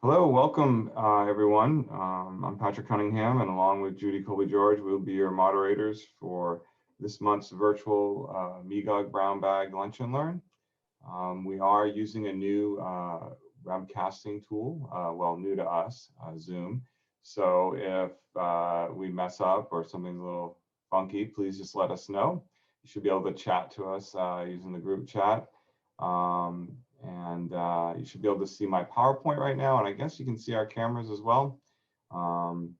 Hello, welcome everyone. I'm Patrick Cunningham, and along with Judy Colby-George, we'll be your moderators for this month's virtual MEGUG Brown Bag Lunch and Learn. We are using a new webcasting tool, well, new to us, Zoom. So if we mess up or something's a little funky, please just let us know. You should be able to chat to us using the group chat. You should be able to see my PowerPoint right now, and I guess you can see our cameras as well. But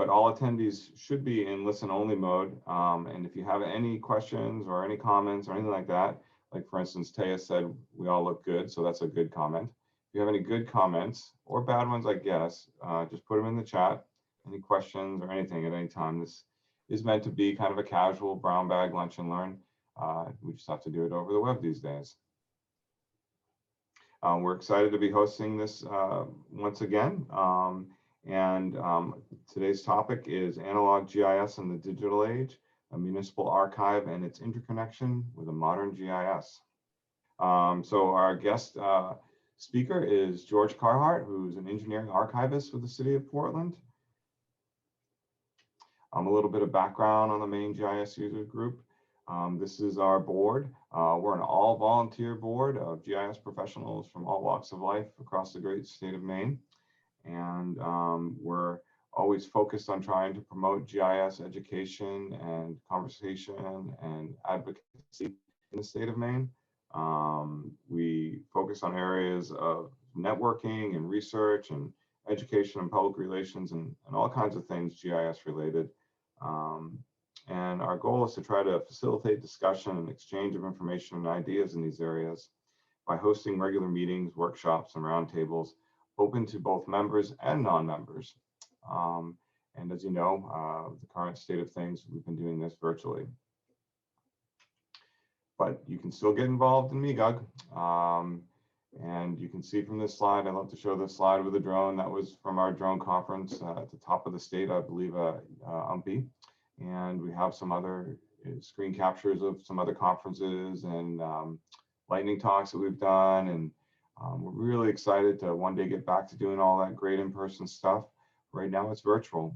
all attendees should be in listen only mode. And if you have any questions or any comments or anything like that, like for instance, Taya said, we all look good. So that's a good comment. If you have any good comments or bad ones, I guess, just put them in the chat. Any questions or anything at any time. This is meant to be kind of a casual brown bag lunch and learn. We just have to do it over the web these days. We're excited to be hosting this once again. Today's topic is analog GIS in the digital age, a municipal archive and its interconnection with a modern GIS. So our guest speaker is George Carhart, who's an engineering archivist with the city of Portland. A little bit of background on the Maine GIS user group. This is our board. We're an all volunteer board of GIS professionals from all walks of life across the great state of Maine. And we're always focused on trying to promote GIS education and conversation and advocacy in the state of Maine. We focus on areas of networking and research and education and public relations and all kinds of things GIS related. And our goal is to try to facilitate discussion and exchange of information and ideas in these areas by hosting regular meetings, workshops, and roundtables open to both members and non-members. And as you know, the current state of things, we've been doing this virtually. But you can still get involved in MEGUG. And you can see from this slide, I love to show this slide with a drone. That was from our drone conference at the top of the state, I believe, UMPI. And we have some other screen captures of some other conferences and lightning talks that we've done. And we're really excited to one day get back to doing all that great in-person stuff. Right now it's virtual.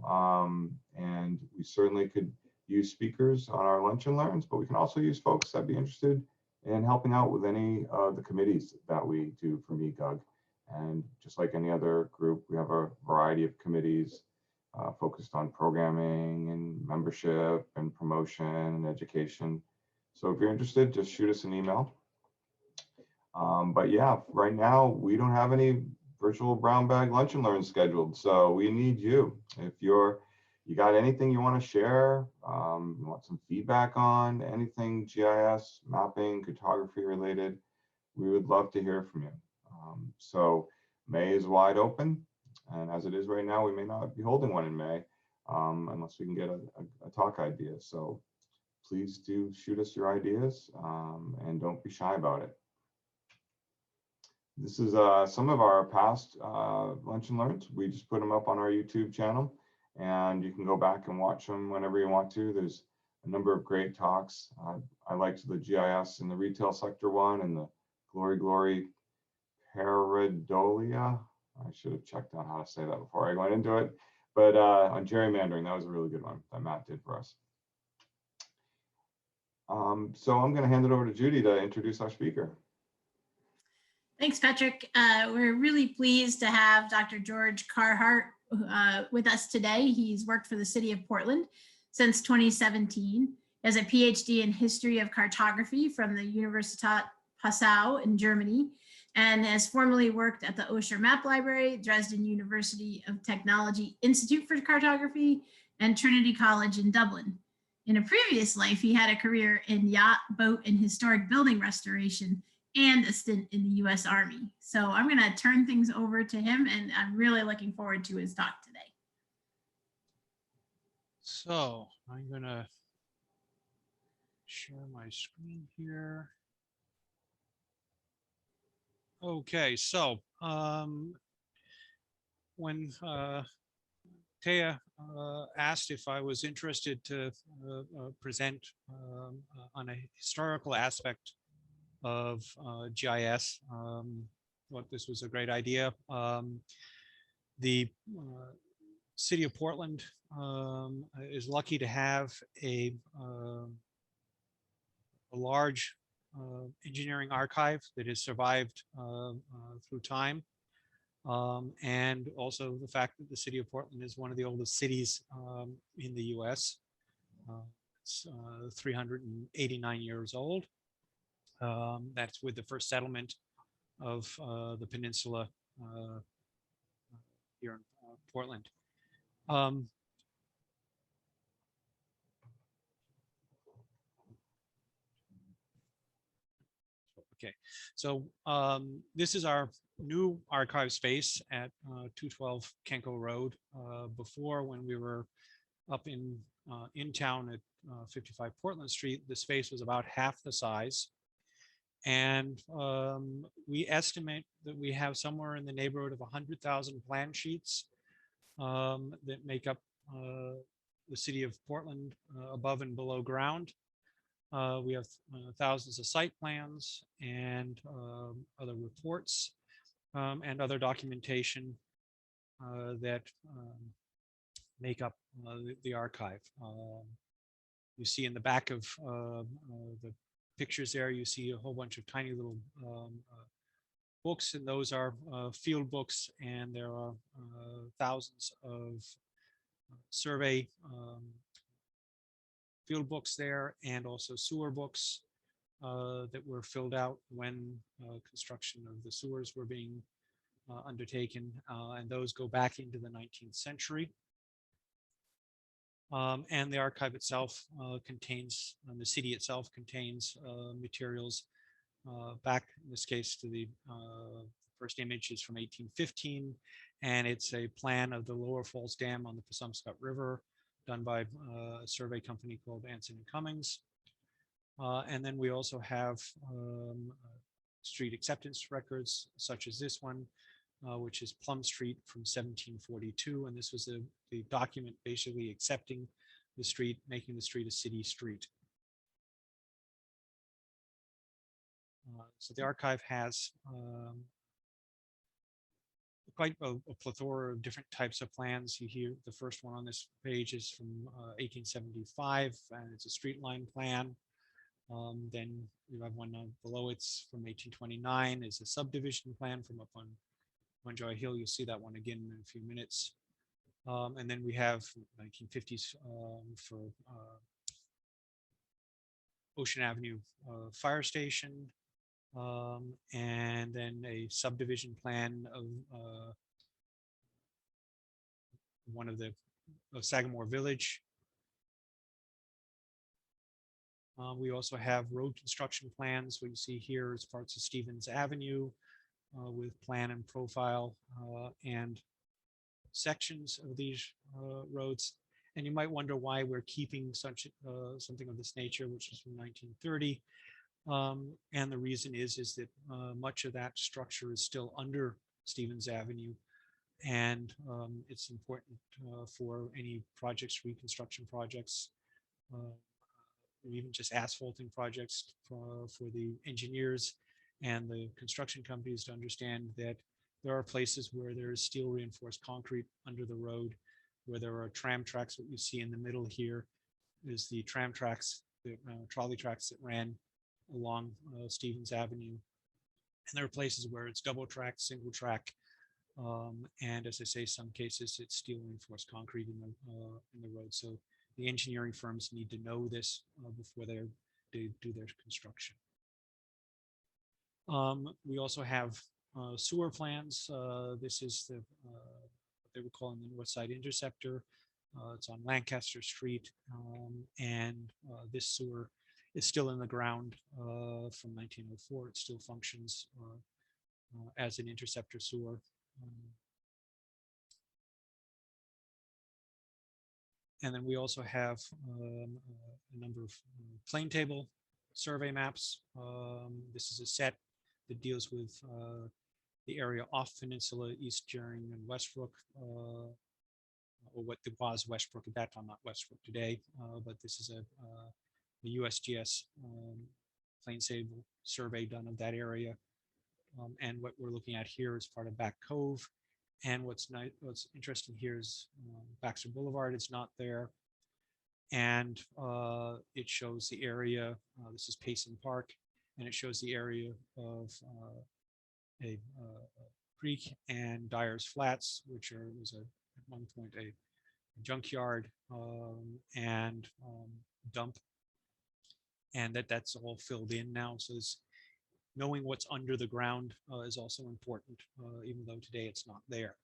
And we certainly could use speakers on our lunch and learns, but we can also use folks that'd be interested in helping out with any of the committees that we do for MEGUG. And just like any other group, we have a variety of committees focused on programming and membership and promotion and education. So if you're interested, just shoot us an email. But yeah, right now we don't have any virtual brown bag lunch and learn scheduled. So we need you. If you got anything you want to share, you want some feedback on anything GIS, mapping, cartography related, we would love to hear from you. So May is wide open. And as it is right now, we may not be holding one in May unless we can get a talk idea. So please do shoot us your ideas and don't be shy about it. This is some of our past lunch and learns. We just put them up on our YouTube channel and you can go back and watch them whenever you want to. There's a number of great talks. I liked the GIS in the retail sector one and the Glory Pareidolia. I should have checked on how to say that before I went into it. But on gerrymandering, that was a really good one that Matt did for us. So I'm going to hand it over to Judy to introduce our speaker. Thanks, Patrick. We're really pleased to have Dr. George Carhart with us today. He's worked for the city of Portland since 2017. He has a PhD in history of cartography from the Universität Passau in Germany, and has formerly worked at the Osher Map Library, Dresden University of Technology Institute for Cartography, and Trinity College in Dublin. In a previous life, he had a career in yacht, boat, and historic building restoration, and a stint in the US Army. So I'm gonna turn things over to him, and I'm really looking forward to his talk today. So I'm gonna share my screen here. Okay, so when Taya asked if I was interested to present on a historical aspect of GIS, thought this was a great idea. The city of Portland is lucky to have a large engineering archive that has survived through time. And also the fact that the city of Portland is one of the oldest cities in the US. It's 389 years old. That's with the first settlement of the peninsula here in Portland. Okay, so this is our new archive space at 212 Kenko Road. Before, when we were up in town at 55 Portland Street, the space was about half the size. And we estimate that we have somewhere in the neighborhood of 100,000 plan sheets that make up the city of Portland above and below ground. We have thousands of site plans and other reports and other documentation that make up the archive. You see in the back of the pictures there, you see a whole bunch of tiny little books, and those are field books, and there are thousands of survey field books there, and also sewer books that were filled out when construction of the sewers were being undertaken, and those go back into the 19th century. And the archive itself contains, the city itself contains materials back, in this case, to the first image is from 1815, and it's a plan of the Lower Falls Dam on the Passumpsicut River, done by a survey company called Anson and Cummings. And then we also have street acceptance records, such as this one, which is Plum Street from 1742. And this was the document basically accepting the street, making the street a city street. So the archive has quite a plethora of different types of plans. You hear the first one on this page is from 1875, and it's a street line plan. Then you have one below it's from 1829 is a subdivision plan from up on Munjoy Hill. You'll see that one again in a few minutes. And then we have 1950s for Ocean Avenue Fire Station. And then a subdivision plan of one of Sagamore Village. We also have road construction plans. What you see here is parts of Stevens Avenue with plan and profile and sections of these roads. And you might wonder why we're keeping such something of this nature, which is from 1930. And the reason is that much of that structure is still under Stevens Avenue, and it's important for any projects, reconstruction projects, or even just asphalting projects for the engineers and the construction companies to understand that there are places where there is steel reinforced concrete under the road, where there are tram tracks. What you see in the middle here is the tram tracks, the trolley tracks that ran along Stevens Avenue. And there are places where it's double track, single track. And as I say, some cases it's steel reinforced concrete in the road. So the engineering firms need to know this before they do their construction. We also have sewer plans. This is what they would call in the North Side Interceptor. It's on Lancaster Street, and this sewer is still in the ground from 1904. It still functions as an interceptor sewer. And then we also have a number of plane table survey maps. This is a set that deals with the area off Peninsula, East Jering and Westbrook, or what was Westbrook at that time, not Westbrook today, but this is the USGS plane table survey done of that area. And what we're looking at here is part of Back Cove. And what's interesting here is Baxter Boulevard is not there. And it shows the area, this is Payson Park, and it shows the area of a creek and Dyer's Flats, which was at one point a junkyard and dump, and that's all filled in now. So knowing what's under the ground is also important, even though today it's not there.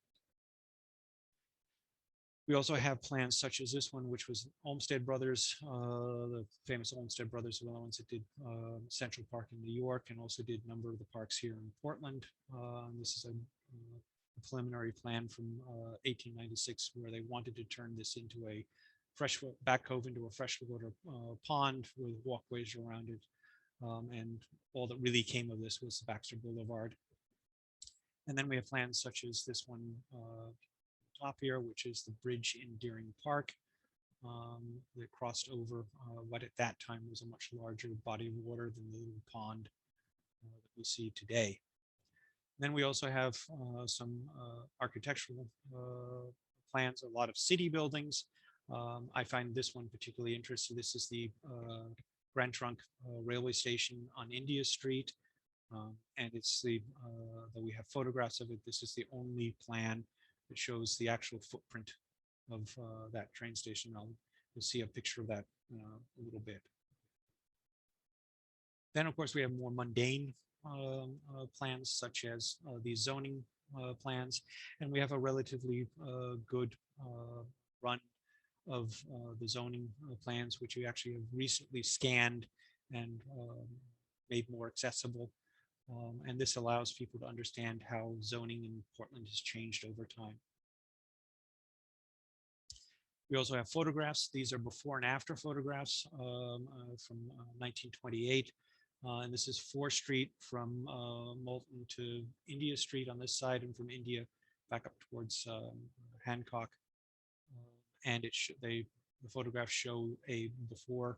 We also have plans such as this one, which was Olmsted Brothers. The famous Olmsted Brothers were the ones that did Central Park in New York and also did a number of the parks here in Portland. This is a preliminary plan from 1896 where they wanted to turn this into a Back Cove into a freshwater pond with walkways around it. And all that really came of this was the Baxter Boulevard. And then we have plans such as this one top here, which is the bridge in Deering Park that crossed over what at that time was a much larger body of water than the little pond that we see today. Then we also have some architectural plans, a lot of city buildings. I find this one particularly interesting. This is the Grand Trunk railway station on India Street. And it's though we have photographs of it, this is the only plan that shows the actual footprint of that train station. You'll see a picture of that a little bit. Then, of course, we have more mundane plans, such as the zoning plans, and we have a relatively good run of the zoning plans, which we actually have recently scanned and made more accessible. And this allows people to understand how zoning in Portland has changed over time. We also have photographs. These are before and after photographs from 1928. And this is 4th Street from Moulton to India Street on this side, and from India back up towards Hancock. And the photographs show a before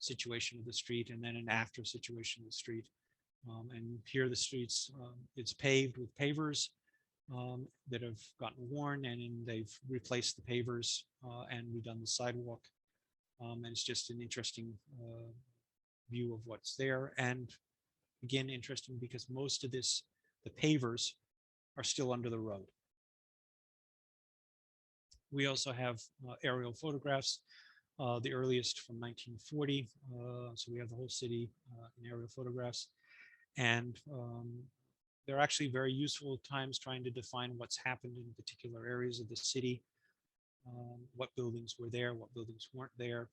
situation of the street and then an after situation of the street. And here the streets, it's paved with pavers that have gotten worn, and they've replaced the pavers and redone the sidewalk. And it's just an interesting view of what's there. And again, interesting because most of the pavers are still under the road. We also have aerial photographs, the earliest from 1940. So we have the whole city in aerial photographs. And they're actually very useful times trying to define what's happened in particular areas of the city, what buildings were there, what buildings weren't there.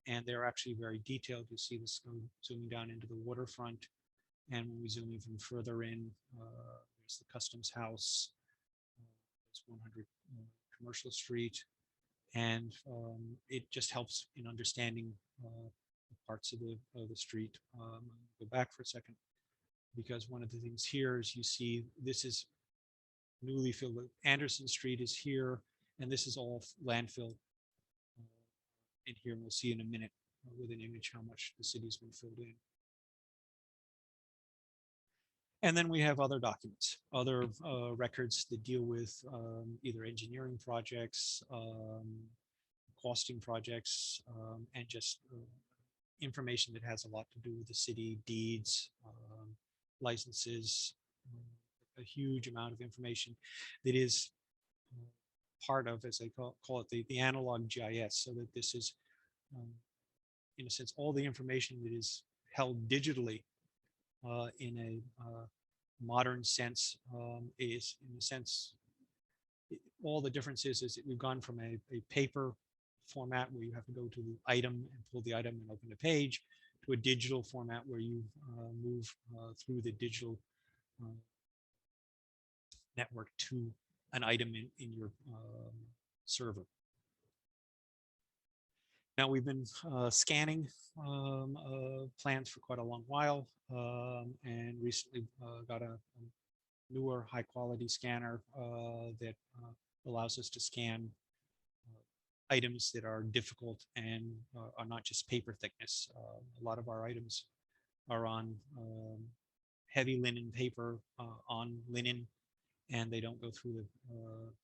And they're actually very detailed. You see this zooming down into the waterfront. And when we zoom even further in, there's the Customs House, there's 100 Commercial Street. And it just helps in understanding parts of the street. Go back for a second, because one of the things here is you see this is newly filled. Anderson Street is here, and this is all landfill in here. And we'll see in a minute with an image how much the city's been filled in. And then we have other documents, other records that deal with either engineering projects, costing projects, and just information that has a lot to do with the city, deeds, licenses, a huge amount of information that is part of, as they call it, the analog GIS, so that this is, in a sense, all the information that is held digitally in a modern sense is, in a sense, all the difference is that we've gone from a paper format where you have to go to the item and pull the item and open the page, to a digital format where you move through the digital network to an item in your server. Now, we've been scanning plans for quite a long while, and recently got a newer high quality scanner that allows us to scan items that are difficult and are not just paper thickness. A lot of our items are on heavy linen paper on linen, and they don't go through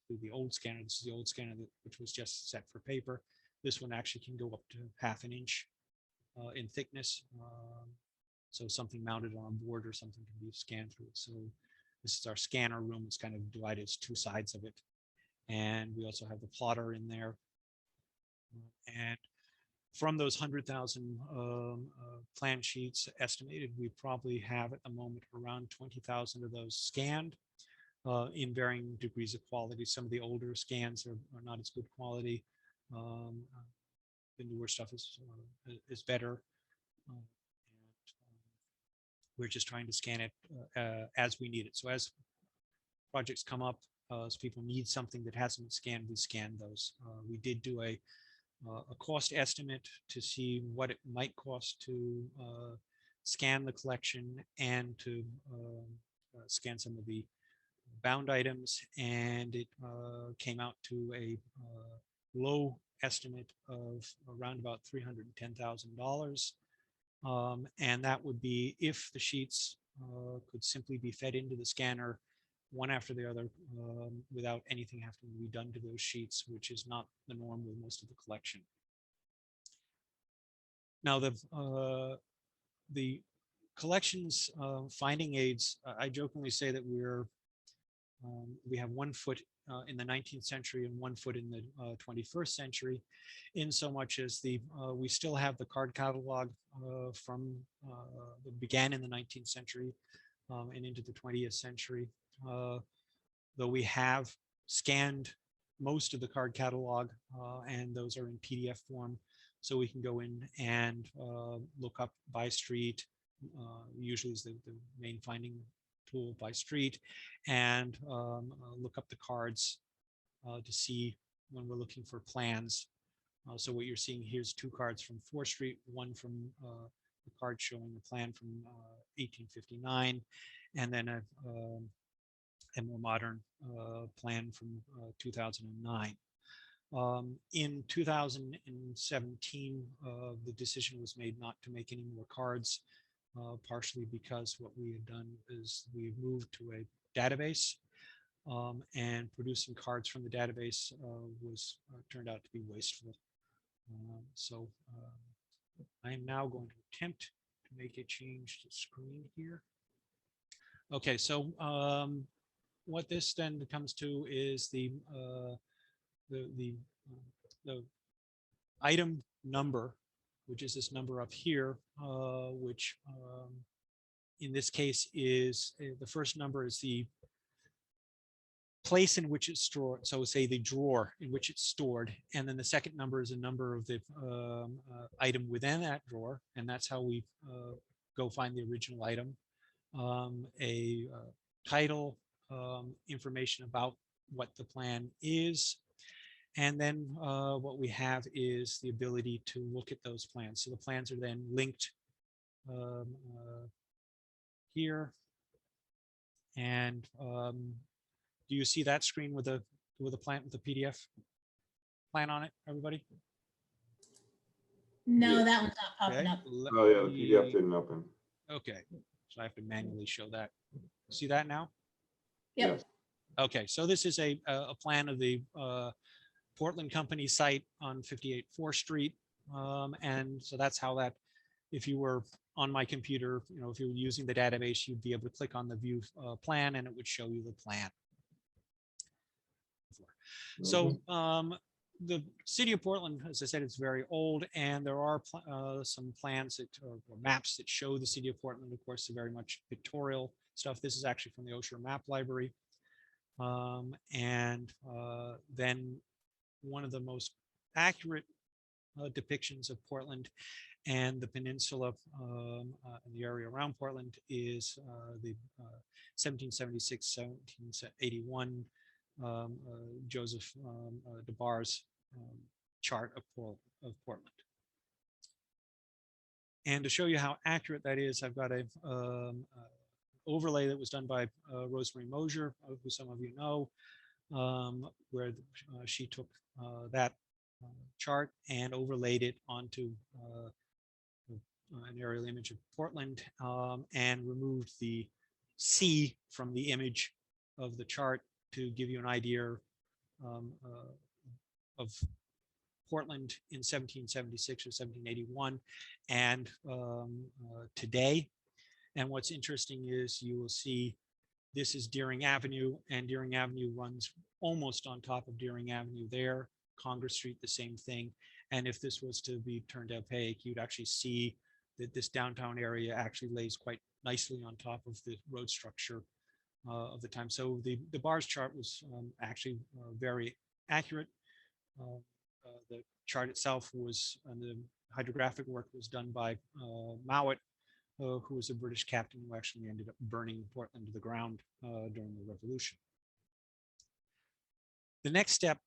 the old scanner. This is the old scanner which was just set for paper. This one actually can go up to ½ inch in thickness. So something mounted on a board or something can be scanned through. So this is our scanner room. It's kind of divided as two sides of it. And we also have the plotter in there. And from those 100,000 plan sheets estimated, we probably have at the moment around 20,000 of those scanned in varying degrees of quality. Some of the older scans are not as good quality. The newer stuff is better. We're just trying to scan it as we need it. So as projects come up, as people need something that hasn't been scanned, we scan those. We did do a cost estimate to see what it might cost to scan the collection and to scan some of the bound items, and it came out to a low estimate of around about $310,000. And that would be if the sheets could simply be fed into the scanner one after the other without anything having to be done to those sheets, which is not the norm with most of the collection. Now the collections finding aids, I jokingly say that we have 1 foot in the 19th century and 1 foot in the 21st century, in so much as we still have the card catalog from that began in the 19th century and into the 20th century. Though we have scanned most of the card catalog and those are in PDF form, so we can go in and look up by street, usually is the main finding tool, by street, and look up the cards to see when we're looking for plans. So what you're seeing here's 2 cards from 4th Street, one from the card showing the plan from 1859, and then a more modern plan from 2009. In 2017, the decision was made not to make any more cards, partially because what we had done is we moved to a database, and producing cards from the database turned out to be wasteful. So I am now going to attempt to make a change to screen here. Okay, so what this then comes to is the item number, which is this number up here, which in this case is the first number is the place in which it's stored. So say the drawer in which it's stored. And then the second number is a number of the item within that drawer. And that's how we go find the original item. A title, information about what the plan is. And then what we have is the ability to look at those plans. So the plans are then linked here. And do you see that screen with a plan with the PDF plan on it, everybody? No, Yeah. that one's not popping up. Oh yeah, the PDF didn't open. Okay, so I have to manually show that. See that now? Yep. Yes. Okay, so this is a plan of the Portland company site on 58 4th Street. And so that's how that, if you were on my computer, if you were using the database, you'd be able to click on the view plan and it would show you the plan. So the city of Portland, as I said, it's very old, and there are some plans that or maps that show the city of Portland. Of course, very much pictorial stuff. This is actually from the Osher Map Library. And then one of the most accurate depictions of Portland and the peninsula in the area around Portland is the 1776-1781 Joseph DeBar's chart of Portland. And to show you how accurate that is, I've got a overlay that was done by Rosemary Mosier, who some of you know, where she took that chart and overlaid it onto an aerial image of Portland and removed the see from the image of the chart to give you an idea of Portland in 1776 or 1781 and today. And what's interesting is you will see this is Deering Avenue, and Deering Avenue runs almost on top of Deering Avenue there. Congress Street, the same thing. And if this was to be turned opaque, you'd actually see that this downtown area actually lays quite nicely on top of the road structure of the time. So the bars chart was actually very accurate. The chart itself was, and the hydrographic work was done by Mowat, who was a British captain who actually ended up burning Portland to the ground during the Revolution. The next step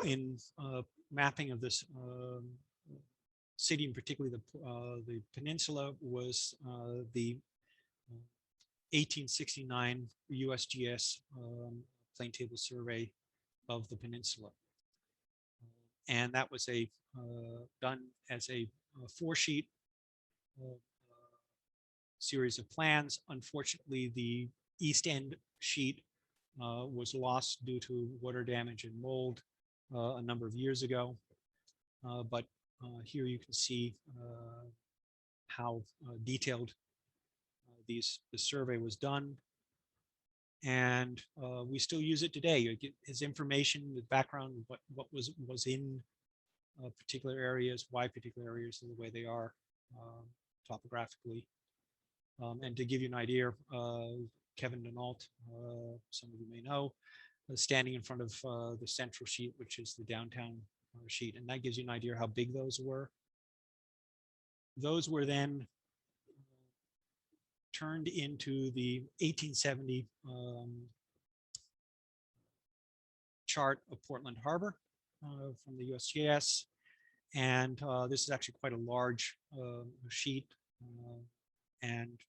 in mapping of this city, and particularly the peninsula, was the 1869 USGS plane table survey of the peninsula. And that was done as a 4-sheet series of plans. Unfortunately, the east end sheet was lost due to water damage and mold a number of years ago. But here you can see how detailed the survey was done. And we still use it today. You get his information, the background, what was in particular areas, why particular areas are the way they are topographically. And to give you an idea, Kevin Denault, some of you may know, standing in front of the central sheet, which is the downtown sheet. And that gives you an idea how big those were. Those were then turned into the 1870 chart of Portland Harbor from the USGS. And this is actually quite a large sheet and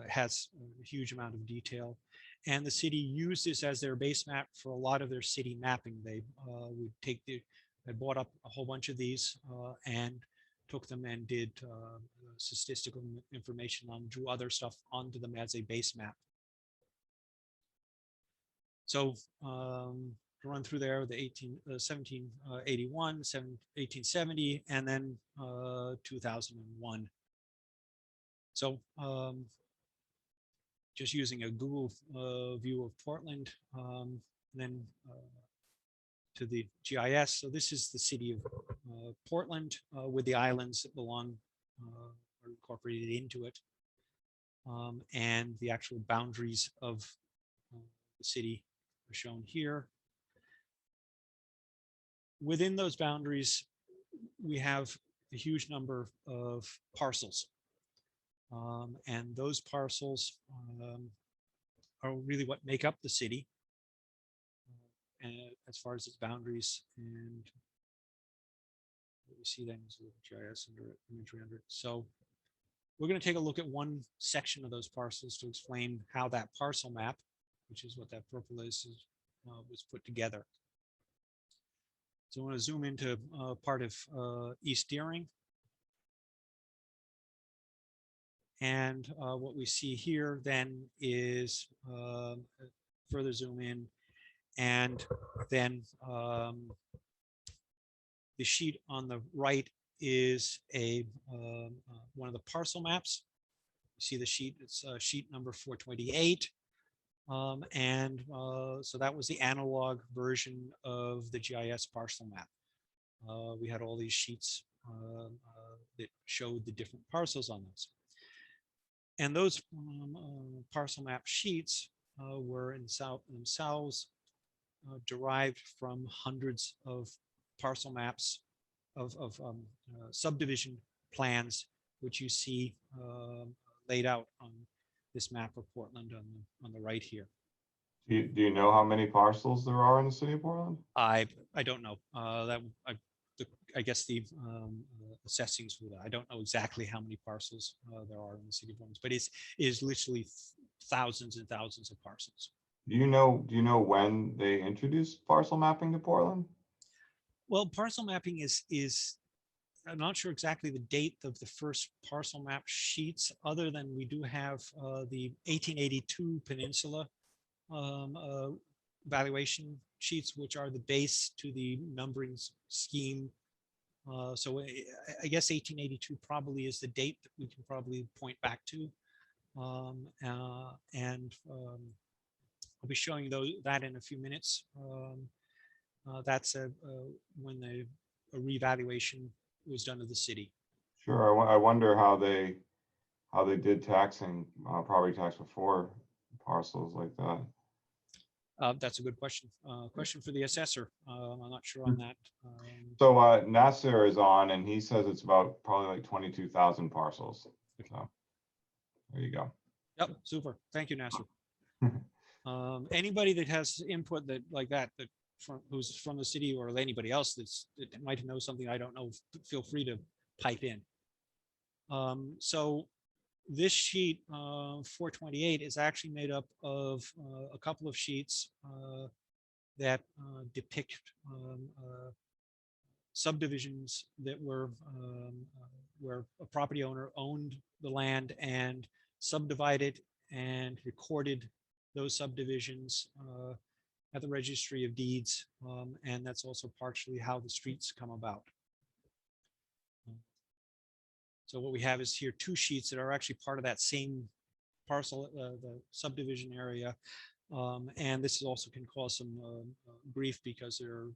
has a huge amount of detail. And the city used this as their base map for a lot of their city mapping. They would take they bought up a whole bunch of these and took them and did statistical information on, drew other stuff onto them as a base map. So to run through there, the 1781, 1870, and then 2001. So just using a Google view of Portland, then to the GIS. So this is the city of Portland with the islands that belong or incorporated into it, and the actual boundaries of the city are shown here. Within those boundaries, we have a huge number of parcels. And those parcels are really what make up the city as far as its boundaries. And we see that as GIS under it, imagery under it. So we're going to take a look at one section of those parcels to explain how that parcel map, which is what that purple is was put together. So I want to zoom into part of East Deering. And what we see here then is further zoom in, and then the sheet on the right is one of the parcel maps. You see the sheet, it's sheet number 428. And so that was the analog version of the GIS parcel map. We had all these sheets that showed the different parcels on those. And those parcel map sheets were themselves derived from hundreds of parcel maps of subdivision plans, which you see laid out on this map of Portland on the right here. Do you know how many parcels there are in the city of Portland? I don't know. I guess the assessings for that. I don't know exactly how many parcels there are in the city of Portland, but it is literally thousands and thousands of parcels. Do you know when they introduced parcel mapping to Portland? Well, parcel mapping is I'm not sure exactly the date of the first parcel map sheets, other than we do have the 1882 Peninsula valuation sheets, which are the base to the numbering scheme. So I guess 1882 probably is the date that we can probably point back to. I'll be showing that in a few minutes. That's when a revaluation was done of the city. Sure. I wonder how they did taxing, property tax before parcels like that. That's a good question. Question for the assessor. I'm not sure on that. So Nasser is on, and he says it's about probably like 22,000 parcels. So there you go. Yep, super. Thank you, Nasser. Anybody that has input that like that who's from the city, or anybody else that might know something I don't know, feel free to pipe in. So this sheet 428 is actually made up of a couple of sheets that depict subdivisions that were where a property owner owned the land and subdivided and recorded those subdivisions at the Registry of Deeds, and that's also partially how the streets come about. So what we have is here two sheets that are actually part of that same parcel, the subdivision area, and this also can cause some grief because there are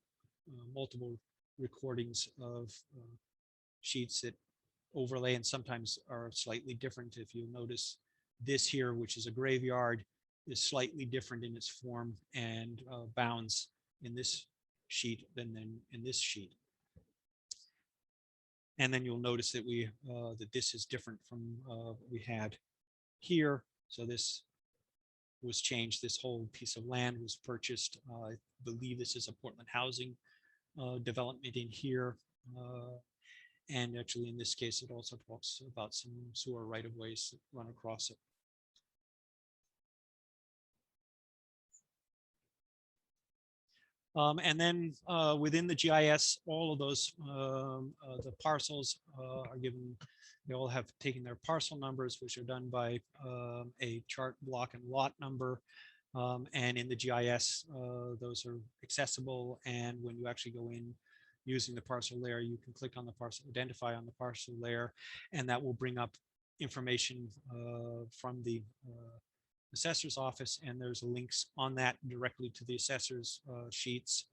multiple recordings of sheets that overlay and sometimes are slightly different. If you notice this here, which is a graveyard, is slightly different in its form and bounds in this sheet than in this sheet. And then you'll notice that that this is different from what we had here. So this was changed. This whole piece of land was purchased. I believe this is a Portland housing development in here. And actually in this case, it also talks about some sewer right-of-ways that run across it. And then within the GIS, all of those, the parcels are given, they all have taken their parcel numbers, which are done by a chart, block, and lot number. And in the GIS, those are accessible. And when you actually go in using the parcel layer, you can click on the parcel, identify on the parcel layer, and that will bring up information from the assessor's office, and there's links on that directly to the assessor's sheets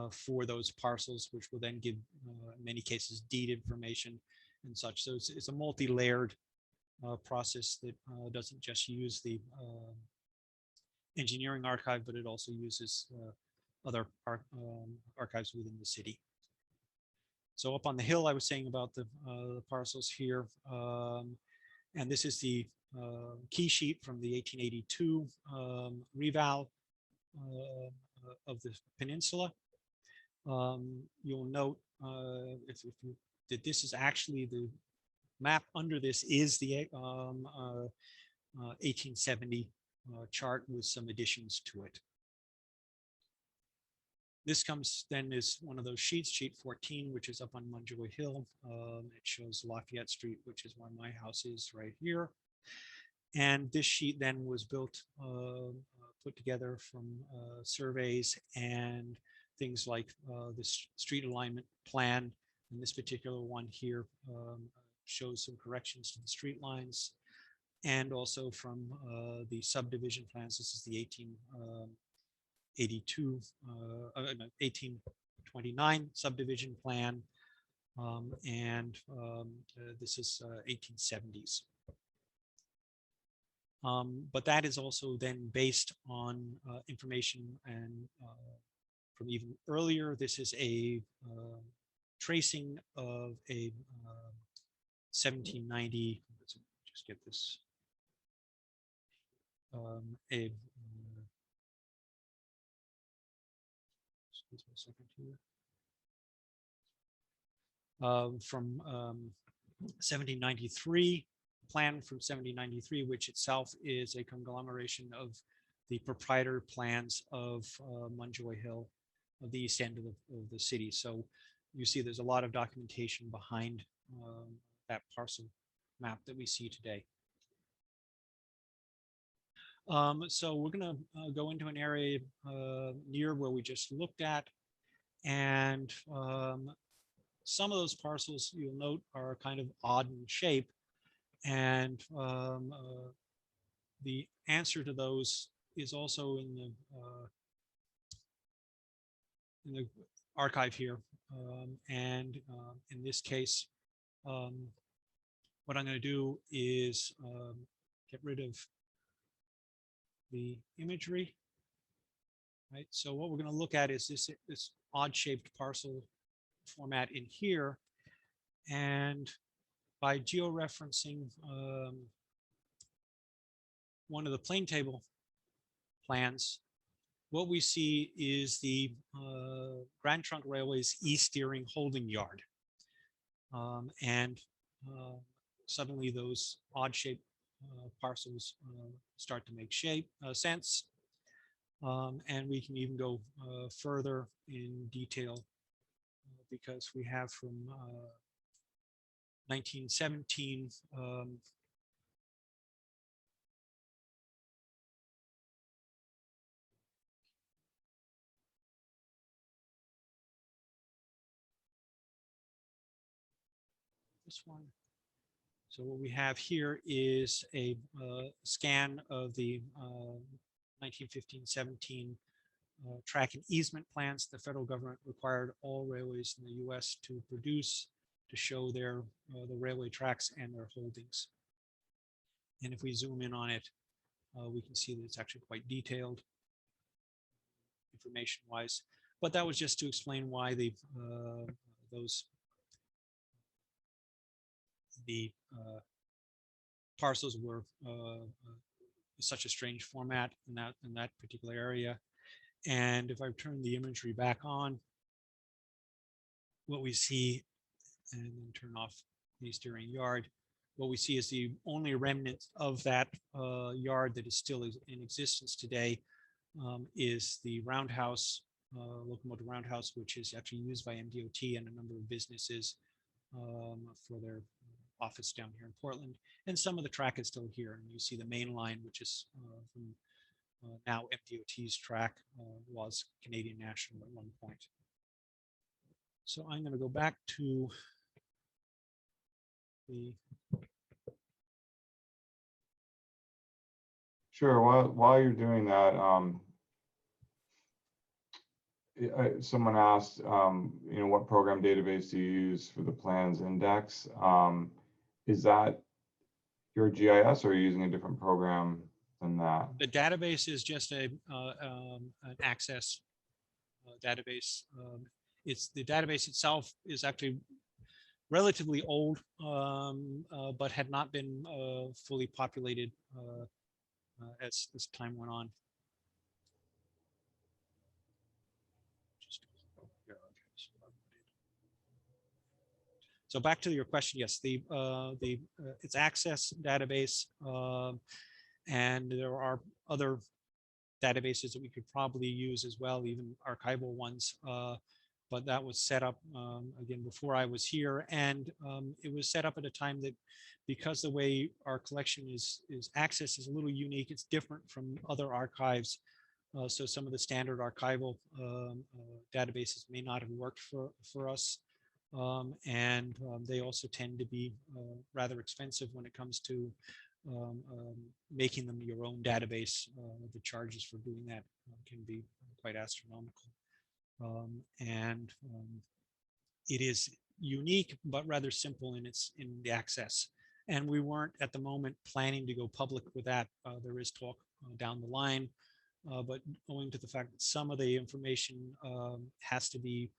for those parcels, which will then give, in many cases, deed information and such. So it's a multi-layered process that doesn't just use the engineering archive, but it also uses other archives within the city. So up on the hill, I was saying about the parcels here, and this is the key sheet from the 1882 reval of the peninsula. You'll note if you that this is actually the map under this is the 1870 chart with some additions to it. This comes then is one of those sheets, sheet 14, which is up on Munjoy Hill. It shows Lafayette Street, which is where my house is right here. And this sheet then was built, put together from surveys and things like this street alignment plan. And this particular one here shows some corrections to the street lines, and also from the subdivision plans. This is the 1829 subdivision plan, and this is 1870s. But that is also then based on information and from even earlier. This is a tracing of a 1790. Let's just get this. Excuse me a second here. From 1793. Plan from 1793, which itself is a conglomeration of the proprietor plans of Munjoy Hill, of the east end of the city. So you see there's a lot of documentation behind that parcel map that we see today. So we're going to go into an area near where we just looked at, and some of those parcels you'll note are kind of odd in shape, and the answer to those is also in the archive here. And in this case, what I'm going to do is get rid of the imagery. Right. So what we're going to look at is this odd shaped parcel format in here. And by georeferencing one of the plane table plans, what we see is the Grand Trunk Railway's East Steering Holding Yard. And suddenly those odd shaped parcels start to make sense. And we can even go further in detail because we have from 1917 this one. So what we have here is a scan of the 1915-17 track and easement plans the federal government required all railways in the U.S. to produce to show their the railway tracks and their holdings. And if we zoom in on it, we can see that it's actually quite detailed information-wise. But that was just to explain why the parcels were such a strange format in that particular area. And if I turn the imagery back on, what we see, and then turn off the steering yard, what we see is the only remnant of that yard that is still in existence today is the roundhouse, locomotive roundhouse, which is actually used by MDOT and a number of businesses for their office down here in Portland. And some of the track is still here. And you see the main line, which is from now MDOT's track, was Canadian National at one point. So I'm going to go back to the. Sure. While you're doing that, someone asked, what program database do you use for the plans index? Is that your GIS, or are you using a different program than that? The database is just an access database. It's the database itself is actually relatively old, but had not been fully populated as time went on. So back to your question, yes, it's access database, and there are other databases that we could probably use as well, even archival ones. But that was set up again before I was here, and it was set up at a time that, because the way our collection is accessed is a little unique. It's different from other archives. So some of the standard archival databases may not have worked for us. And they also tend to be rather expensive when it comes to making them your own database. The charges for doing that can be quite astronomical. It is unique, but rather simple in the access. And we weren't at the moment planning to go public with that. There is talk down the line, but owing to the fact that some of the information has to be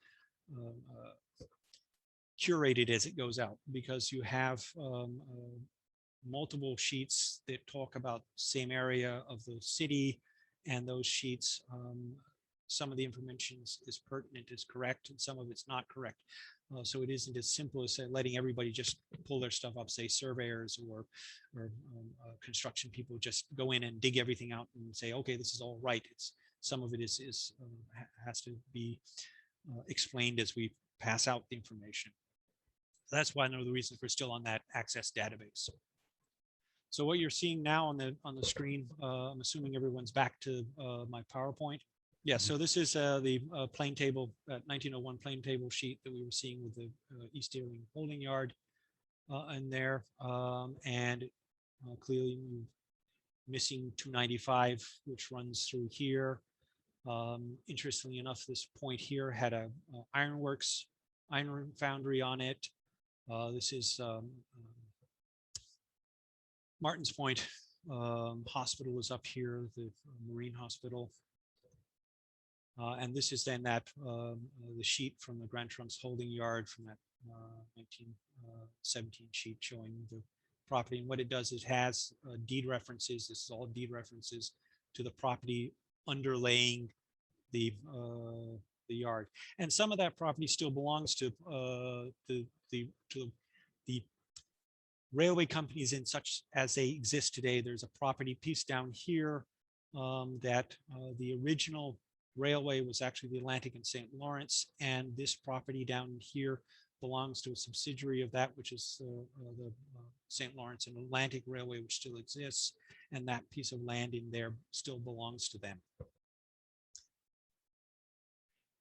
curated as it goes out, because you have multiple sheets that talk about the same area of the city, and those sheets, some of the information is pertinent, is correct, and some of it's not correct. So it isn't as simple as letting everybody just pull their stuff up, say surveyors or construction people just go in and dig everything out and say, okay, this is all right. Some of it has to be explained as we pass out the information. So that's one of the reasons we're still on that access database. So what you're seeing now on the screen, I'm assuming everyone's back to my PowerPoint. Yeah, so this is the plane table, 1901 plane table sheet that we were seeing with the East Deering holding yard in there. And clearly missing 295, which runs through here. Interestingly enough, this point here had a ironworks, iron foundry on it. This is Martin's Point Hospital is up here, the Marine Hospital. And this is then that the sheet from the Grand Trunk's holding yard from that 1917 sheet showing the property. And what it does is it has deed references. This is all deed references to the property underlaying the yard. And some of that property still belongs to the railway companies in such as they exist today. There's a property piece down here that the original railway was actually the Atlantic and St. Lawrence, and this property down here belongs to a subsidiary of that, which is the St. Lawrence and Atlantic Railway, which still exists, and that piece of land in there still belongs to them.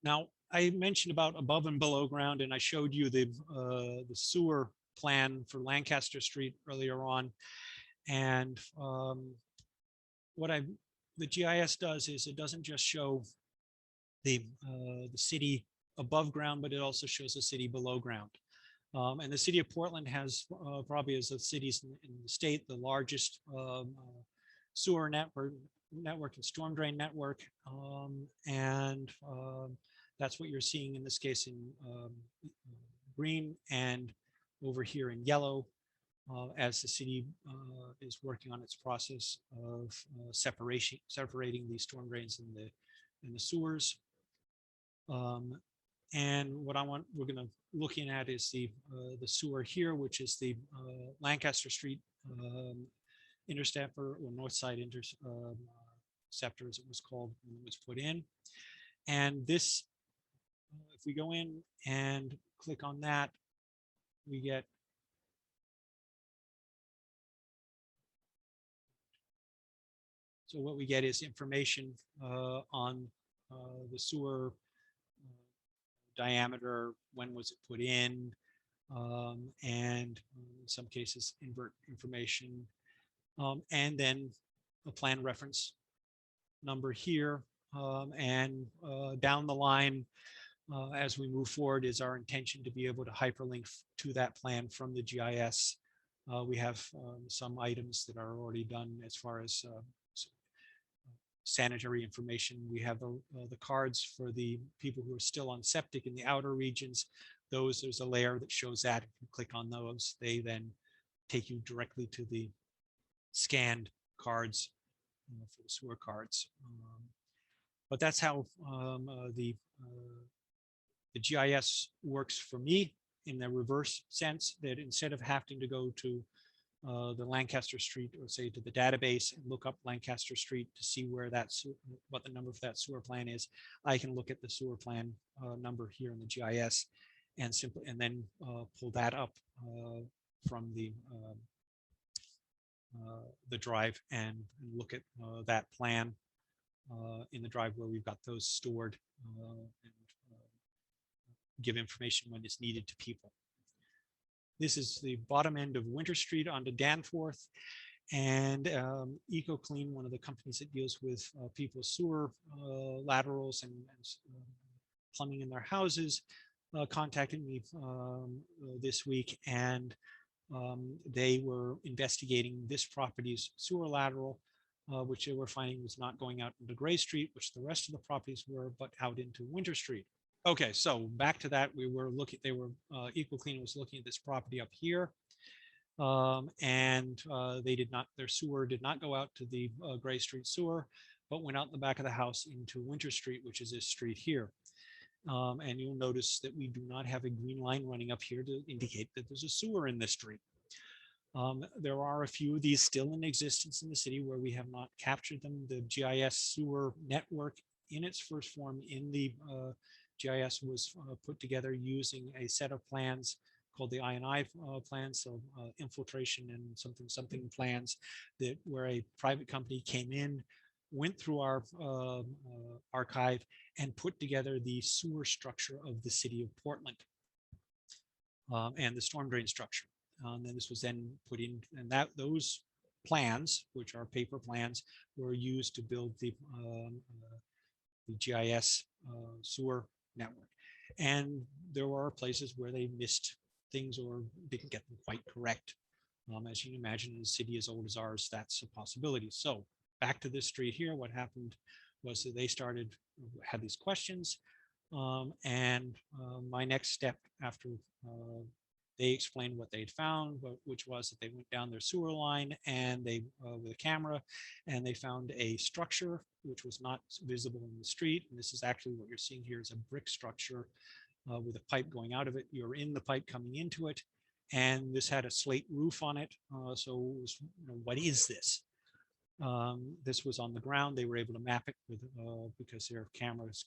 Now, I mentioned about above and below ground, and I showed you the sewer plan for Lancaster Street earlier on. And what the GIS does is it doesn't just show the city above ground, but it also shows the city below ground. And the city of Portland has probably, as of cities in the state, the largest sewer network and storm drain network. And that's what you're seeing in this case in green and over here in yellow, as the city is working on its process of separating these storm drains in the sewers. And what we're going to looking at is the sewer here, which is the Lancaster Street interceptor, or north side interceptor, as it was called when it was put in. And this, if we go in and click on that, we get so what we get is information on the sewer diameter, when was it put in, and in some cases invert information, and then a plan reference number here, and down the line as we move forward is our intention to be able to hyperlink to that plan from the GIS. We have some items that are already done as far as sanitary information. We have the cards for the people who are still on septic in the outer regions. There's a layer that shows that. If you click on those, they then take you directly to the scanned cards for the sewer cards. But that's how the GIS works for me, in the reverse sense, that instead of having to go to the Lancaster Street, or say to the database and look up Lancaster Street to see where what the number for that sewer plan is, I can look at the sewer plan number here in the GIS and then pull that up from the drive and look at that plan in the drive where we've got those stored, and give information when it's needed to people. This is the bottom end of Winter Street onto Danforth, and EcoClean, one of the companies that deals with people's sewer laterals and plumbing in their houses, contacted me this week, and they were investigating this property's sewer lateral, which they were finding was not going out into Gray Street, which the rest of the properties were, but out into Winter Street. Okay, so back to that, EcoClean was looking at this property up here, and their sewer did not go out to the Gray Street sewer, but went out the back of the house into Winter Street, which is this street here. And you'll notice that we do not have a green line running up here to indicate that there's a sewer in this street. There are a few of these still in existence in the city where we have not captured them. The GIS sewer network in its first form in the GIS was put together using a set of plans called the I&I plans, so infiltration and something plans, that where a private company came in, went through our archive and put together the sewer structure of the city of Portland and the storm drain structure. And then this was then put in, and those plans, which are paper plans, were used to build the GIS sewer network. And there were places where they missed things or didn't get them quite correct. As you can imagine, in a city as old as ours, that's a possibility. So back to this street here, what happened was that they had these questions. My next step after they explained what they'd found, which was that they went down their sewer line and they with a camera, and they found a structure which was not visible in the street. And this is actually what you're seeing here is a brick structure with a pipe going out of it. You're in the pipe coming into it, and this had a slate roof on it. So it was, what is this? This was on the ground. They were able to map it with because their cameras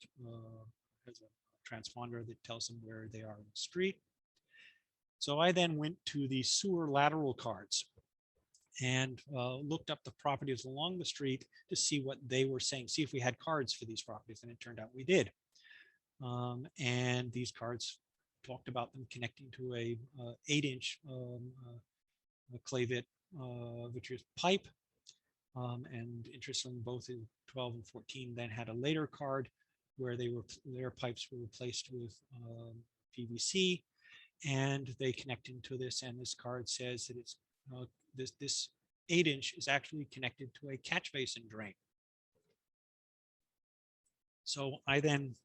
has a transponder that tells them where they are in the street. So I then went to the sewer lateral cards and looked up the properties along the street to see what they were saying, see if we had cards for these properties, and it turned out we did. And these cards talked about them connecting to a 8-inch clavite vitreous pipe. And interestingly, both in 12 and 14 then had a later card where their pipes were replaced with PVC, and they connect into this. And this card says that it's this 8-inch is actually connected to a catch basin drain. So I then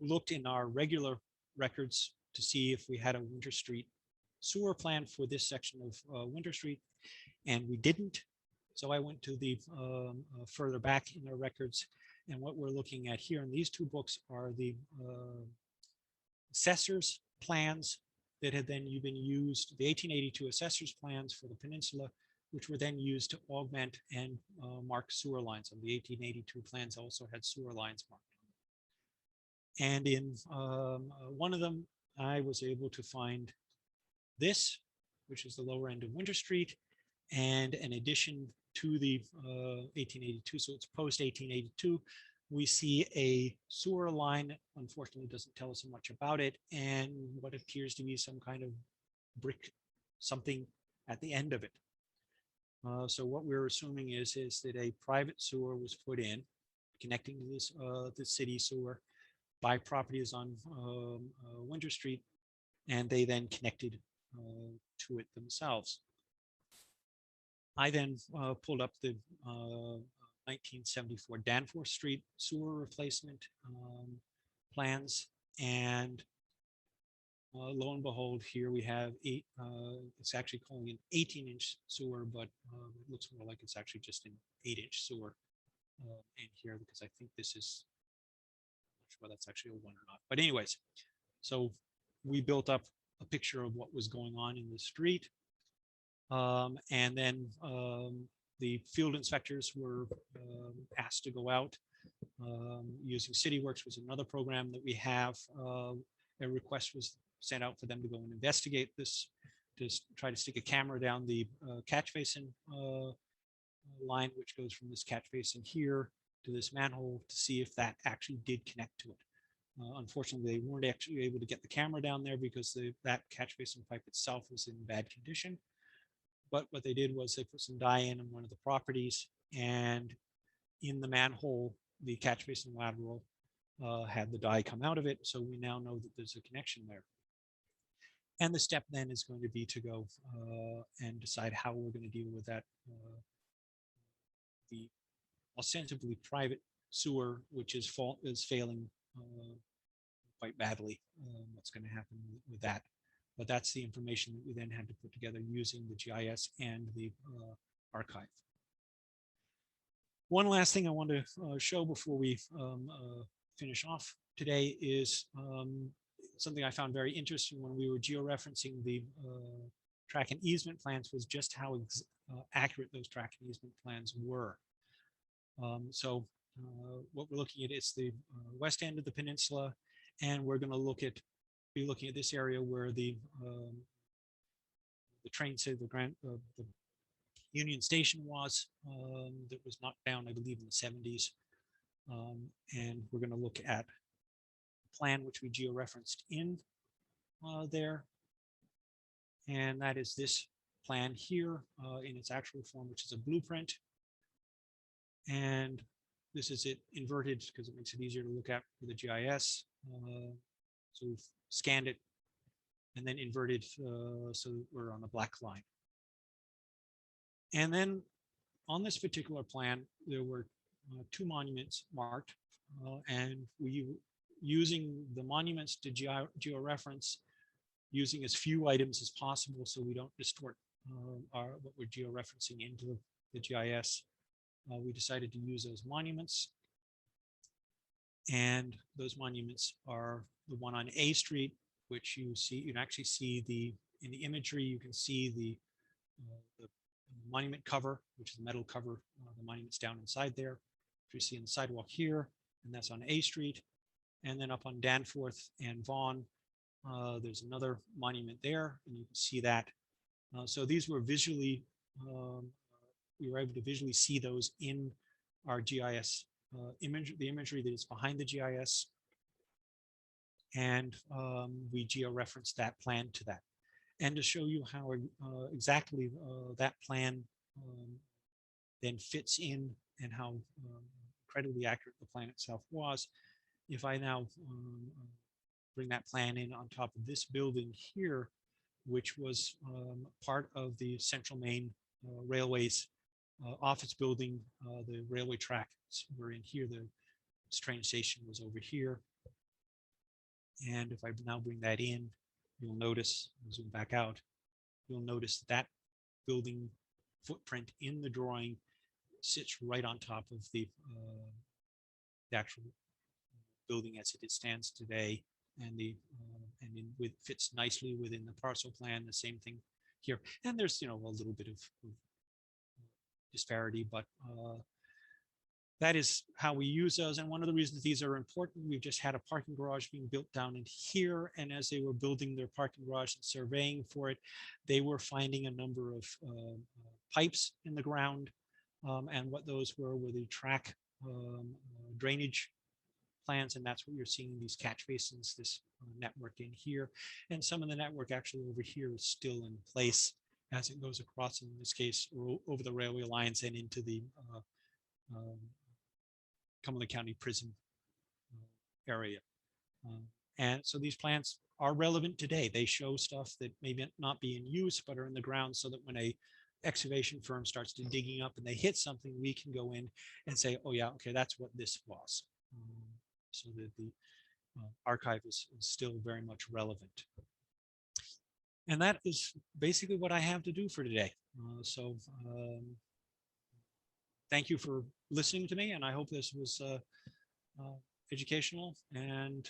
looked in our regular records to see if we had a Winter Street sewer plan for this section of Winter Street, and we didn't. So I went to the further back in our records, and what we're looking at here in these two books are the assessor's plans that had then been used, the 1882 assessor's plans for the peninsula, which were then used to augment and mark sewer lines. And the 1882 plans also had sewer lines marked. And in one of them, I was able to find this, which is the lower end of Winter Street, and an addition to the 1882, so it's post 1882. We see a sewer line, unfortunately doesn't tell us much about it, and what appears to be some kind of brick something at the end of it. So what we're assuming is that a private sewer was put in, connecting to this the city sewer by properties on Winter Street, and they then connected to it themselves. I then pulled up the 1974 Danforth Street sewer replacement plans, and lo and behold, here we have it's actually calling an 18-inch sewer, but it looks more like it's actually just an 8-inch sewer in here, because I think this is, I'm not sure whether that's actually a 1 or not. But anyways, so we built up a picture of what was going on in the street. And then the field inspectors were asked to go out using CityWorks, was another program that we have. A request was sent out for them to go and investigate this, to try to stick a camera down the catch basin line, which goes from this catch basin here to this manhole, to see if that actually did connect to it. Unfortunately, they weren't actually able to get the camera down there because that catch basin pipe itself was in bad condition. But what they did was they put some dye in one of the properties, and in the manhole, the catch basin lateral had the dye come out of it. So we now know that there's a connection there. And the step then is going to be to go and decide how we're going to deal with that, the ostensibly private sewer, which is failing quite badly. What's going to happen with that? But that's the information that we then had to put together using the GIS and the archive. One last thing I want to show before we finish off today is something I found very interesting when we were georeferencing the track and easement plans, was just how accurate those track and easement plans were. So what we're looking at is the west end of the peninsula, and we're going to be looking at this area where the train, say the Union Station was, that was knocked down, I believe, in the 70s. And we're going to look at a plan which we georeferenced in there. And that is this plan here in its actual form, which is a blueprint. And this is it inverted because it makes it easier to look at for the GIS. So we've scanned it and then inverted so we're on the black line. And then on this particular plan, there were two monuments marked, and we using the monuments to georeference, using as few items as possible so we don't distort what we're georeferencing into the GIS. We decided to use those monuments. And those monuments are the one on A Street, which you can actually see in the imagery, you can see the monument cover, which is the metal cover. The monument's down inside there, which you see in the sidewalk here, and that's on A Street. And then up on Danforth and Vaughan, there's another monument there, and you can see that. So these were visually, we were able to visually see those in our GIS image, the imagery that is behind the GIS. And we georeferenced that plan to that. And to show you how exactly that plan then fits in and how incredibly accurate the plan itself was, if I now bring that plan in on top of this building here, which was part of the Central Maine Railways office building, the railway tracks were in here, the train station was over here. And if I now bring that in, you'll notice, zoom back out, you'll notice that building footprint in the drawing sits right on top of the actual building as it stands today, and fits nicely within the parcel plan. The same thing here, and there's a little bit of disparity, but that is how we use those. And one of the reasons these are important, we've just had a parking garage being built down in here. And as they were building their parking garage and surveying for it, they were finding a number of pipes in the ground. And what those were the track drainage plans. And that's what you're seeing in these catch basins, this network in here. And some of the network actually over here is still in place as it goes across, in this case, over the railway lines and into the Cumberland County Prison area. And so these plans are relevant today. They show stuff that may not be in use, but are in the ground, so that when a excavation firm starts to digging up and they hit something, we can go in and say, oh yeah, okay, that's what this was. So that the archive is still very much relevant. And that is basically what I have to do for today. Thank you for listening to me, and I hope this was educational and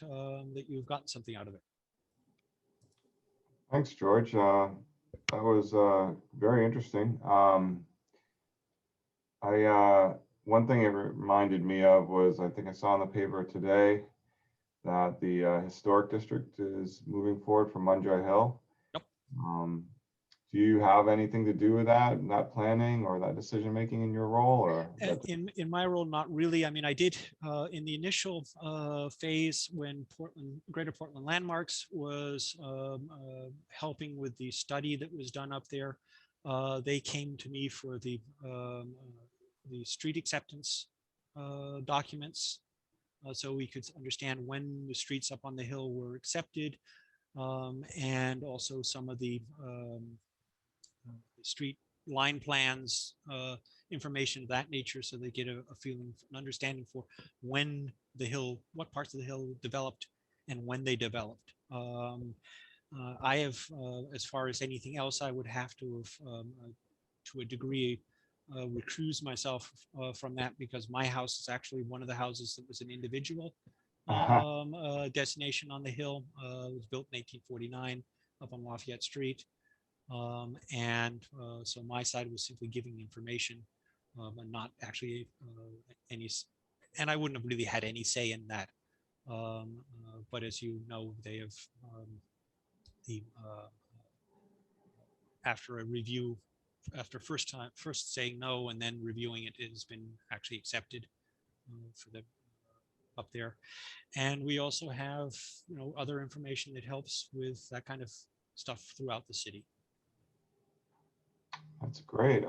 that you've gotten something out of it. Thanks, George. That was very interesting. One thing it reminded me of was, I think I saw in the paper today that the historic district is moving forward from Munjoy Hill. Yep. Do you have anything to do with that planning or that decision making in your role? Or in my role, not really. I mean, I did in the initial phase when Greater Portland Landmarks was helping with the study that was done up there. They came to me for the street acceptance documents, so we could understand when the streets up on the hill were accepted, and also some of the street line plans, information of that nature, so they get a feeling, an understanding for when the hill, what parts of the hill developed and when they developed. I have, as far as anything else, I would have to have, to a degree, recuse myself from that, because my house is actually one of the houses that was an individual destination on the hill. It was built in 1849 up on Lafayette Street. So my side was simply giving information and not actually and I wouldn't have really had any say in that. But as you know, they have after a review, after first saying no and then reviewing it, it has been actually accepted for the up there. And we also have, other information that helps with that kind of stuff throughout the city. That's great.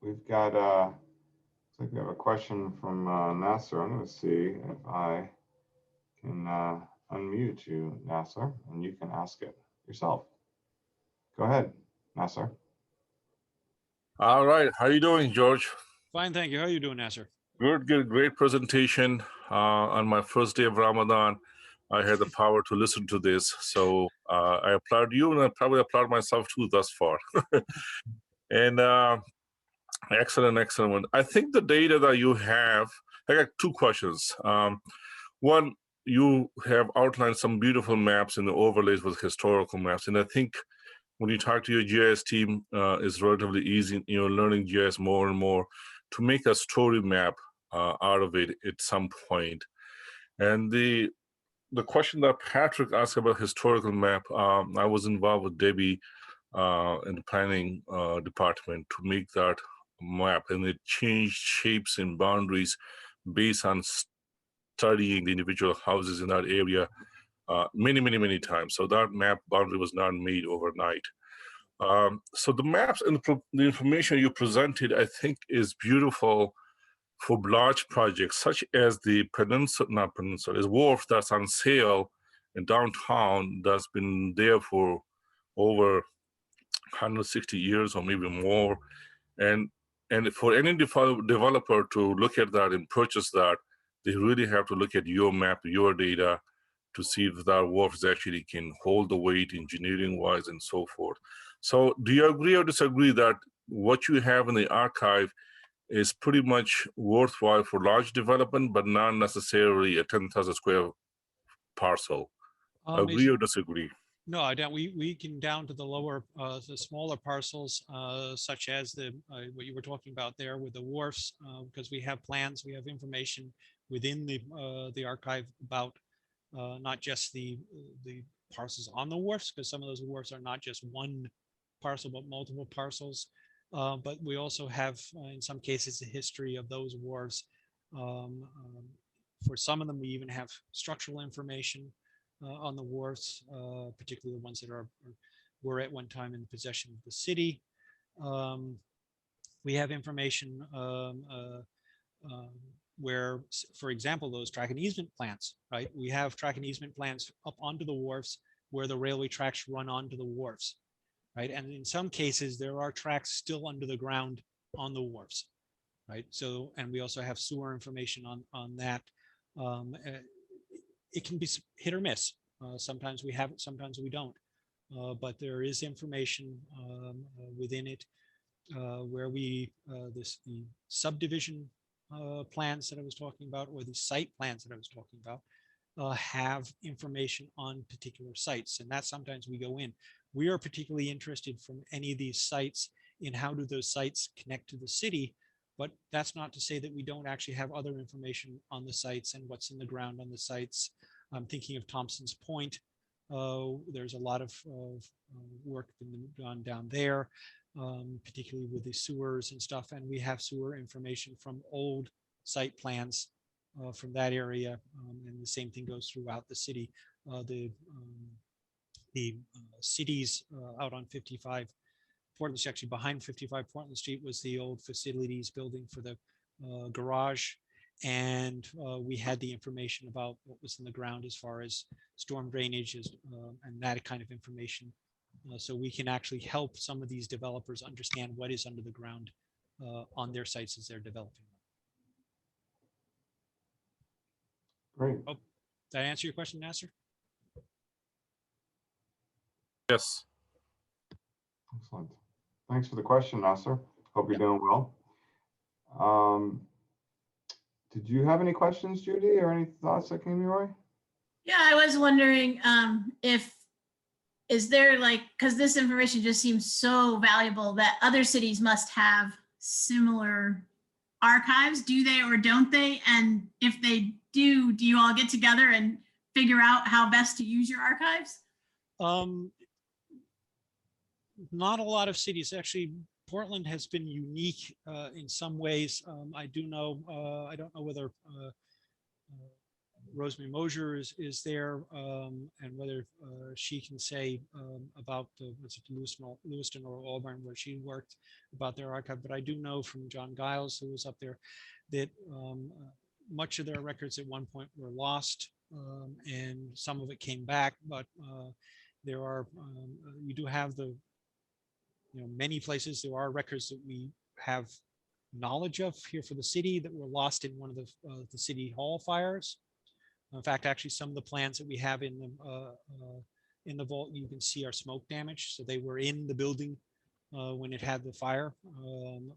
We've got, looks like we have a question from Nasser. I'm going to see if I can unmute you, Nasser, and you can ask it yourself. Go ahead, Nasser. All right. How are you doing, George? Fine, thank you. How are you doing, Nasser? Good, good. Great presentation. On my first day of Ramadan, I had the power to listen to this. So I applaud you, and I probably applaud myself too thus far. And excellent, excellent one. I think the data that you have, I got two questions. One, you have outlined some beautiful maps and the overlays with historical maps. And I think when you talk to your GIS team, it's relatively easy, learning GIS more and more to make a story map out of it at some point. And the question that Patrick asked about historical map, I was involved with Debbie in the planning department to make that map, and it changed shapes and boundaries based on studying the individual houses in that area many times. So that map boundary was not made overnight. So the maps and the information you presented, I think, is beautiful for large projects such as the is wharf that's on sale in downtown that's been there for over 160 years or maybe more. And for any developer to look at that and purchase that, they really have to look at your map, your data, to see if that wharf actually can hold the weight engineering-wise and so forth. So do you agree or disagree that what you have in the archive is pretty much worthwhile for large development, but not necessarily a 10,000 square parcel? Agree or disagree? No, I don't. We can down to the lower, the smaller parcels, such as the what you were talking about there with the wharfs, because we have plans, we have information within the archive about not just the parcels on the wharfs, because some of those wharfs are not just one parcel but multiple parcels. But we also have, in some cases, a history of those wharfs. For some of them, we even have structural information on the wharfs, particularly the ones that were at one time in possession of the city. We have information where, for example, those track and easement plans, right? We have track and easement plans up onto the wharfs where the railway tracks run onto the wharfs, right? And in some cases, there are tracks still under the ground on the wharfs, right? So, and we also have sewer information on that. It can be hit or miss. Sometimes we have it, sometimes we don't. But there is information within it where the subdivision plans that I was talking about, or the site plans that I was talking about, have information on particular sites. And that sometimes we go in. We are particularly interested from any of these sites in how do those sites connect to the city. But that's not to say that we don't actually have other information on the sites and what's in the ground on the sites. I'm thinking of Thompson's Point. There's a lot of work been done down there, particularly with the sewers and stuff. And we have sewer information from old site plans from that area. And the same thing goes throughout the city. The cities out on 55 Portland Street, actually behind 55 Portland Street, was the old facilities building for the garage. And we had the information about what was in the ground as far as storm drainage and that kind of information. So we can actually help some of these developers understand what is under the ground on their sites as they're developing them. Great. Oh, did I answer your question, Nasser? Yes. Excellent. Thanks for the question, Nasser. Hope you're doing well. Did you have any questions, Judy, or any thoughts that came your way? Yeah, I was wondering is there because this information just seems so valuable that other cities must have similar archives? Do they or don't they? And if they do you all get together and figure out how best to use your archives? Not a lot of cities. Actually, Portland has been unique in some ways. I do know, I don't know whether Rosemary Mosier is there, and whether she can say about the Lewiston or Auburn, where she worked, about their archive. But I do know from John Giles, who was up there, that much of their records at one point were lost, and some of it came back. But there are, you do have the, many places there are records that we have knowledge of here for the city that were lost in one of the city hall fires. In fact, actually, some of the plans that we have in the vault, you can see are smoke damage. So they were in the building when it had the fire.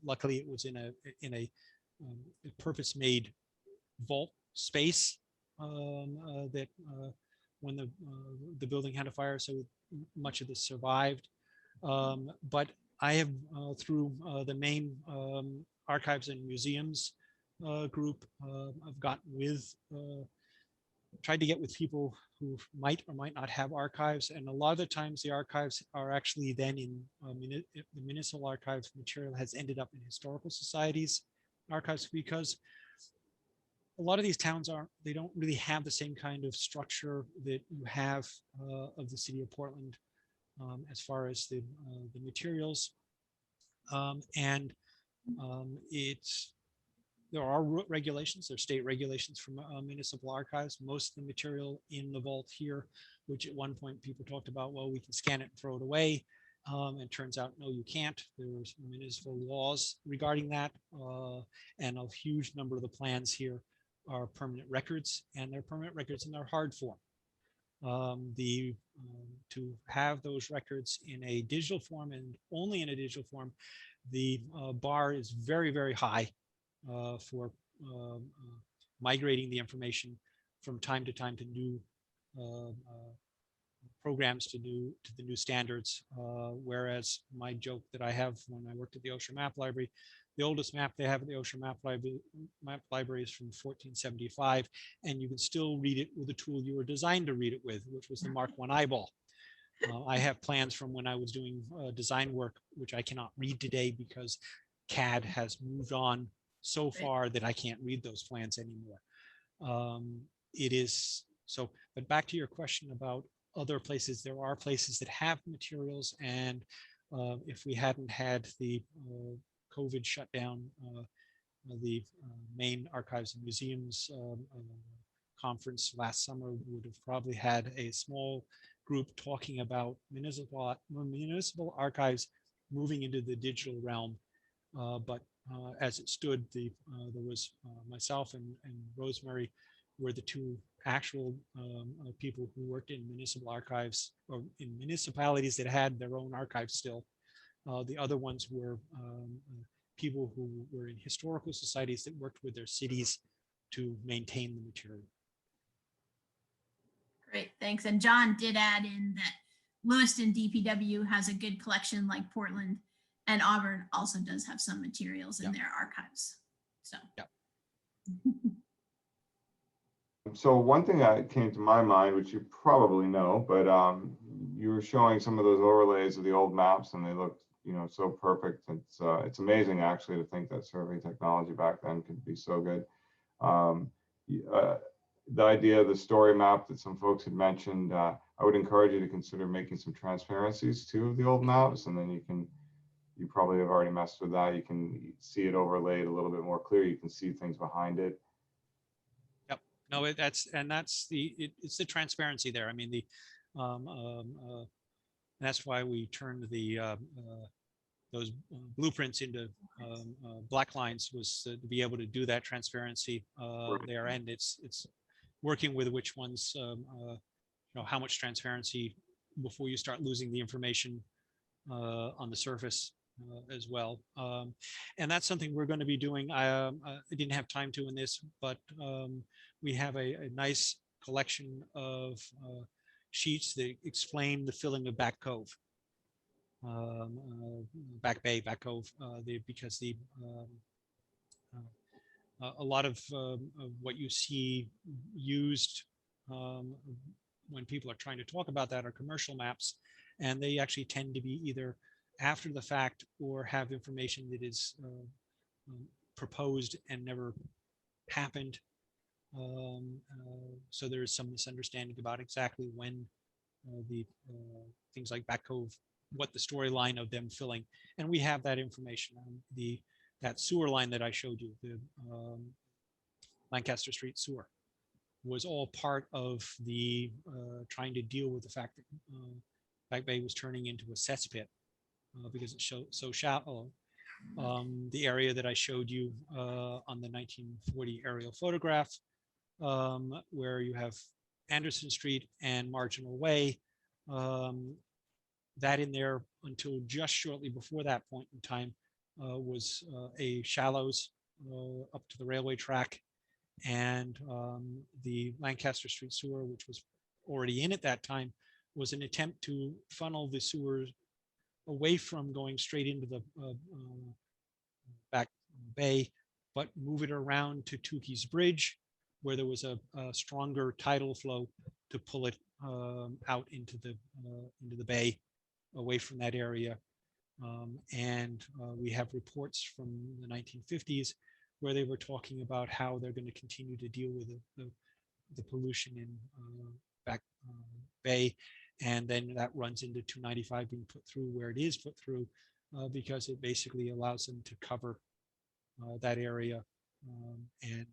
Luckily, it was in a purpose-made vault space that when the building had a fire, so much of this survived. But I have through the Maine Archives and Museums group, I've gotten with. Tried to get with people who might or might not have archives, and a lot of the times the archives are actually then in the municipal archives material has ended up in historical societies archives, because a lot of these towns they don't really have the same kind of structure that you have of the city of Portland as far as the materials, and there are regulations, there's state regulations from municipal archives. Most of the material in the vault here, which at one point people talked about, well, we can scan it and throw it away. And turns out, no, you can't. There's municipal laws regarding that. And a huge number of the plans here are permanent records, and they're permanent records in their hard form. To have those records in a digital form, and only in a digital form, the bar is very, very high for migrating the information from time to time to new programs, to the new standards. Whereas my joke that I have when I worked at the Osher Map Library, the oldest map they have at the Osher Map Library is from 1475, and you can still read it with the tool you were designed to read it with, which was the Mark I eyeball. I have plans from when I was doing design work, which I cannot read today because CAD has moved on so far that I can't read those plans anymore. It is so, but back to your question about other places, there are places that have materials, and if we hadn't had the COVID shutdown, the Maine Archives and Museums conference last summer would have probably had a small group talking about municipal archives moving into the digital realm. But as it stood, there was myself and Rosemary were the two actual people who worked in municipal archives, or in municipalities that had their own archives still. The other ones were people who were in historical societies that worked with their cities to maintain the material. Great, thanks. And John did add in that Lewiston DPW has a good collection like Portland, and Auburn also does have some materials in their archives. So. Yep. So one thing that came to my mind, which you probably know, but you were showing some of those overlays of the old maps, and they looked, so perfect. It's amazing actually to think that survey technology back then could be so good. The idea of the story map that some folks had mentioned, I would encourage you to consider making some transparencies too of the old maps, and then you probably have already messed with that. You can see it overlaid a little bit more clear. You can see things behind it. Yep. No, it's the transparency there. I mean, that's why we turned those blueprints into black lines, was to be able to do that transparency there. And it's working with which ones, how much transparency before you start losing the information on the surface as well. And that's something we're going to be doing. I didn't have time to in this, but we have a nice collection of sheets that explain the filling of Back Cove, Back Bay, Back Cove, because a lot of what you see used when people are trying to talk about that are commercial maps, and they actually tend to be either after the fact or have information that is proposed and never happened. So there is some misunderstanding about exactly when the things like Back Cove, what the storyline of them filling, and we have that information on that sewer line that I showed you, the Lancaster Street sewer, was all part of the trying to deal with the fact that Back Bay was turning into a cesspit because it's so shallow. The area that I showed you on the 1940 aerial photograph, where you have Anderson Street and Marginal Way, that in there until just shortly before that point in time was a shallows up to the railway track, and the Lancaster Street sewer, which was already in at that time, was an attempt to funnel the sewers away from going straight into the Back Bay, but move it around to Tukey's Bridge, where there was a stronger tidal flow to pull it out into the bay, away from that area. And we have reports from the 1950s where they were talking about how they're going to continue to deal with the pollution in Back Bay, and then that runs into 295 being put through where it is put through, because it basically allows them to cover that area, and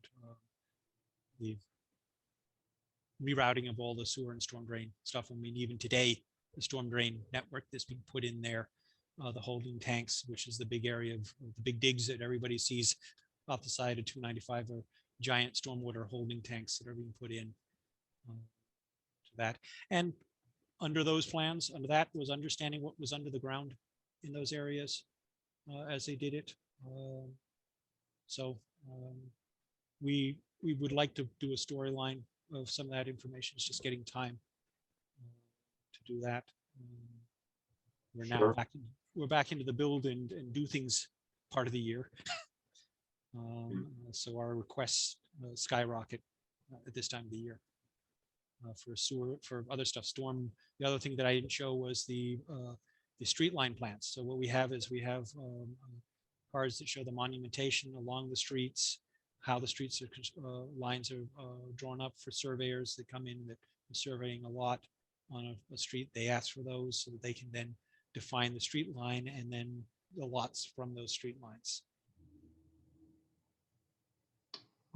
the rerouting of all the sewer and storm drain stuff. I mean, even today, the storm drain network that's being put in there, the holding tanks, which is the big area of the big digs that everybody sees off the side of 295, are giant stormwater holding tanks that are being put in to that. And under those plans, under that was understanding what was under the ground in those areas as they did it. So we would like to do a storyline of some of that information. It's just getting time to do that. We're now Sure. we're back into the build and do things part of the year. So our requests skyrocket at this time of the year for sewer, for other stuff. Storm. The other thing that I didn't show was the street line plans. So what we have is we have cards that show the monumentation along the streets, how the streets are lines are drawn up for surveyors that come in that are surveying a lot on a street. They ask for those so that they can then define the street line and then the lots from those street lines.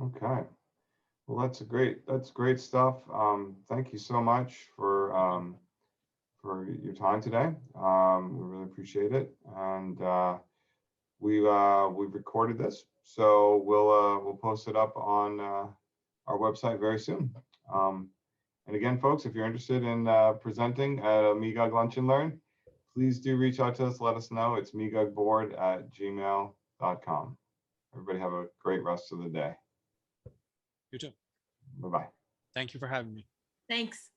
Okay. Well, that's great stuff. Thank you so much for your time today. We really appreciate it. And we've recorded this, so we'll post it up on our website very soon. And again, folks, if you're interested in presenting at a MEGUG Lunch and Learn, please do reach out to us. Let us know. It's megugboard@gmail.com. Everybody have a great rest of the day. You too. Bye-bye. Thank you for having me. Thanks.